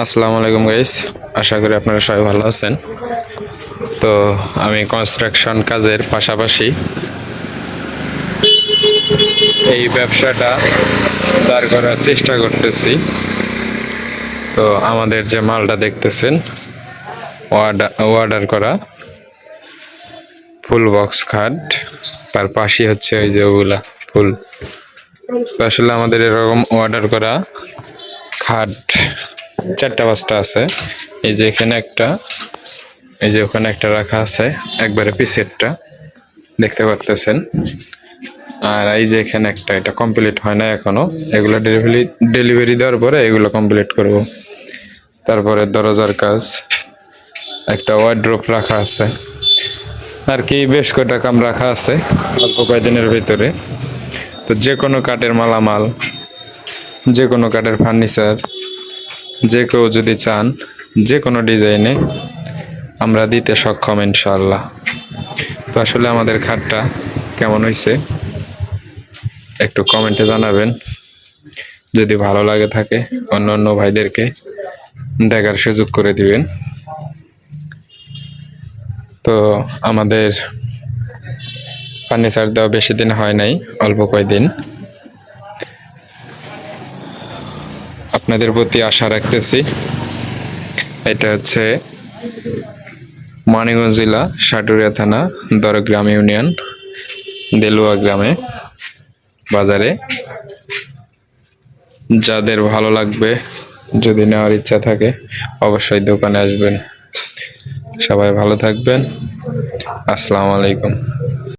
আসসালামু আলাইকুম গাইস, আশা করি আপনারা সবাই ভালো আছেন। তো আমি কনস্ট্রাকশন কাজের পাশাপাশি এই ব্যবসাটা দাঁড় করার চেষ্টা করতেছি। তো আমাদের যে মালটা দেখতেছেন অর্ডার করা ফুল বক্স খাট, তার পাশে হচ্ছে ওই যে ওগুলা ফুল। তো আসলে আমাদের এরকম অর্ডার করা খাট 4-5টা আছে। এই যে এখানে একটা, এই যে ওখানে একটা রাখা আছে, একবারে পিসেরটা দেখতে পারতেছেন। আর এই যে এখানে একটা, এটা কমপ্লিট হয় না এখনো, এগুলো ডেলিভারি দেওয়ার পরে এগুলো কমপ্লিট করব। তারপরে দরজার কাজ, একটা ওয়ার্ড্রোপ রাখা আছে, আর কি বেশ কয়টা কাম রাখা আছে অল্প কয়েকদিনের ভিতরে। তো যে কোনো কাঠের মালামাল, যে কোনো কাঠের ফার্নিচার, যে কেউ যদি চান যে কোনো ডিজাইনে আমরা দিতে সক্ষম ইনশাআল্লাহ। তো আসলে আমাদের খাটটা কেমন হয়েছে একটু কমেন্টে জানাবেন। যদি ভালো লাগে থাকে অন্য অন্য ভাইদেরকে দেখার সুযোগ করে দিবেন। তো আমাদের ফার্নিচার দেওয়া বেশি দিন হয় নাই, অল্প কয়েকদিন। আপনাদের প্রতি আশা রাখতেছি। এটা হচ্ছে মানিকগঞ্জ জেলা, সাটুরিয়া থানা, দরগ্রাম ইউনিয়ন, দেলুয়া গ্রামে বাজারে। যাদের ভালো লাগবে, যদি নেওয়ার ইচ্ছা থাকে, অবশ্যই দোকানে আসবেন। সবাই ভালো থাকবেন। আসসালামু আলাইকুম।